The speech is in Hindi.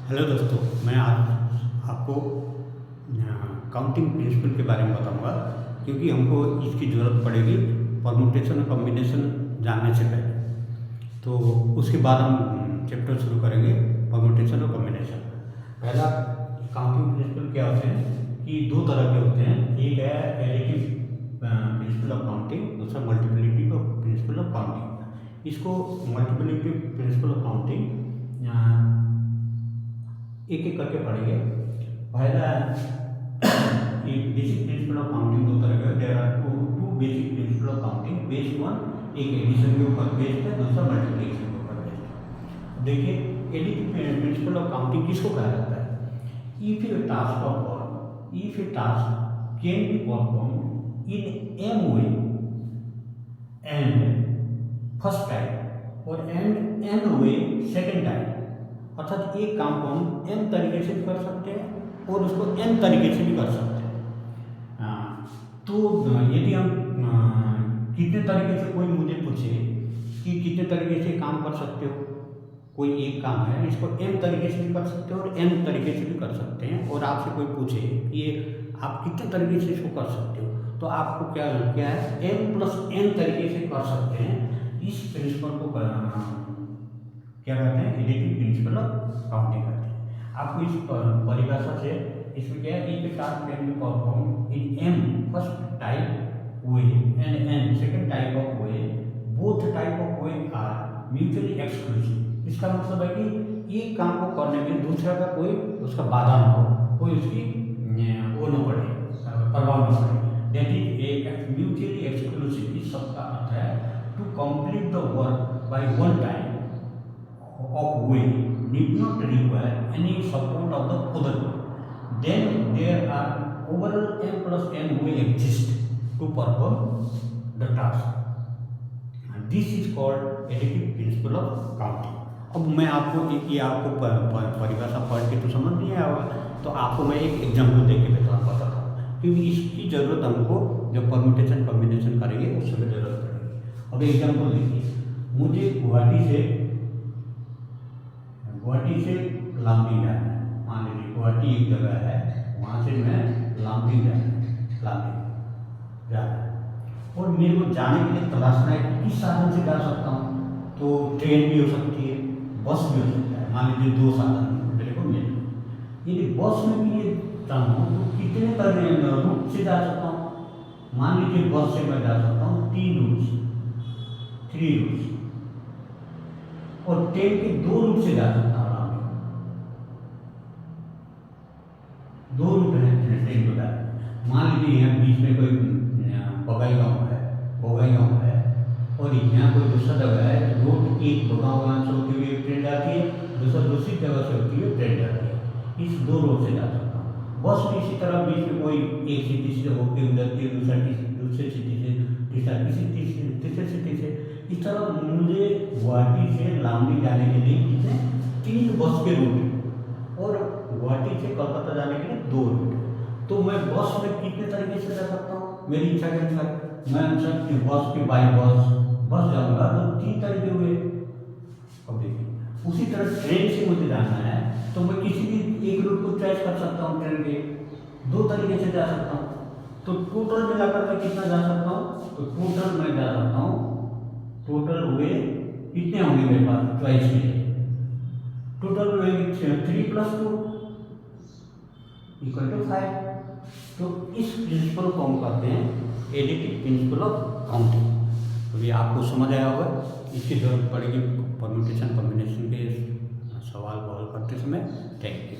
हेलो दोस्तों, मैं आज आपको काउंटिंग प्रिंसिपल के बारे में बताऊंगा क्योंकि हमको इसकी ज़रूरत पड़ेगी परमुटेशन और कॉम्बिनेशन जानने से पहले। तो उसके बाद हम चैप्टर शुरू करेंगे परमुटेशन और कॉम्बिनेशन। पहला काउंटिंग प्रिंसिपल क्या होते हैं कि दो तरह के होते हैं। एक है एडिटिव प्रिंसिपल ऑफ काउंटिंग, दूसरा मल्टीप्लिकेटिव प्रिंसिपल ऑफ काउंटिंग। इसको मल्टीप्लिकेटिव प्रिंसिपल ऑफ काउंटिंग एक एक करके पढ़ेंगे। पहला बेसिक प्रिंसिपल ऑफ काउंटिंग दो तरह के। There are two basic principle of counting. Based one एक एडिशन के ऊपर बेस्ड है, दूसरा मल्टीप्लिकेशन के ऊपर बेस्ड है। देखिए, एडिटिव प्रिंसिपल ऑफ काउंटिंग किसको कहा जाता है? If a task of work, if a task can be perform in m way and first time और and n way second time, अर्थात एक काम को हम एन तरीके से भी कर सकते हैं और उसको एन तरीके से भी कर सकते हैं। तो यदि हम कितने तरीके से, कोई मुझे पूछे कि कितने तरीके से काम कर सकते हो, कोई एक काम है इसको एम तरीके से भी कर सकते हो और एन तरीके से भी कर सकते हैं, और आपसे कोई पूछे कि ये आप कितने तरीके से इसको कर सकते हो, तो आपको क्या है, एम प्लस एन तरीके से कर सकते हैं। इस प्रिंसिपल को क्या कहते हैं? एडिटिव प्रिंसिपल ऑफ काउंटिंग कहते हैं। आपको इस परिभाषा से इसमें क्या है, if a task can be perform in M first type way and N second type of way, both type of way are mutually exclusive. इसका मतलब है कि एक काम को करने में दूसरा का कोई उसका बाधा ना हो, कोई उसकी वो न पड़े, प्रभाव न पड़े। That is a mutually exclusive. इस सब का अर्थ है to complete the work by one time of way need not require any support of the other one. Then there are overall m plus n way exist to perform the task. And this is called additive principle of counting. अब मैं आपको ये आपको परिभाषा पढ़ के तो समझ नहीं आया होगा, तो आपको मैं एक एग्जाम्पल देख के बताता हूँ क्योंकि इसकी ज़रूरत हमको जब परम्यूटेशन कॉम्बिनेशन करेंगे उस समय ज़रूरत पड़ेगी। अब एग्जाम्पल देखिए, मुझे गुवाहाटी से लामडिंग जाना है। मान लीजिए गुवाहाटी एक जगह है, वहाँ से मैं लामडिंग जाना है और मेरे को जाने के लिए तलाशना है कि किस साधन से जा सकता हूँ। तो ट्रेन भी हो सकती है, बस भी हो सकता है। मान लीजिए दो साधन मेरे को मिले। यदि बस में भी ये चाहूँ तो कितने तरह रूट से जा सकता हूँ? मान लीजिए बस से मैं जा सकता हूँ 3 रूट्स, और ट्रेन के 2 रूट से जा सकता हूँ। दो रूट हैं ट्रेन को जाने। मान लीजिए यहाँ बीच में कोई बगाईगांव है और यहाँ कोई दूसरा जगह है, तो रूट एक बगाईगांव से होती हुई ट्रेन जाती है, दूसरा दूसरी जगह से होती हुई ट्रेन जाती है। इस 2 रूट से जा सकता हूँ। बस भी इसी तरह बीच में कोई एक सिटी से होकर गुजरती है, दूसरी सिटी से, तीसरे सिटी से। इस तरह मुझे गुवाहाटी से लामडिंग जाने के लिए कितने 3 बस के रूट और गुवाहाटी से कोलकाता जाने के लिए 2 रूट। तो मैं बस में कितने तरीके से जा सकता हूँ? मेरी इच्छा के अनुसार मैं बस के बाई बस जाऊँगा तो 3 तरीके हुए। अब देखिए, उसी तरह ट्रेन से मुझे जाना है तो मैं किसी भी एक रूट को चॉइस कर सकता हूँ। ट्रेन के 2 तरीके से जा सकता हूँ। तो टोटल मिलाकर मैं कितना जा सकता हूँ? तो टोटल मैं जा सकता हूँ, टोटल हुए कितने होंगे मेरे पास चॉइस में? टोटल हुए 3 + 2 = 5। तो इस प्रिंसिपल को हम कहते हैं एडिटिव प्रिंसिपल ऑफ काउंटिंग। तो ये आपको समझ आया होगा। इसकी जरूरत पड़ेगी परम्यूटेशन कॉम्बिनेशन के सवाल हल करते समय। Thank you.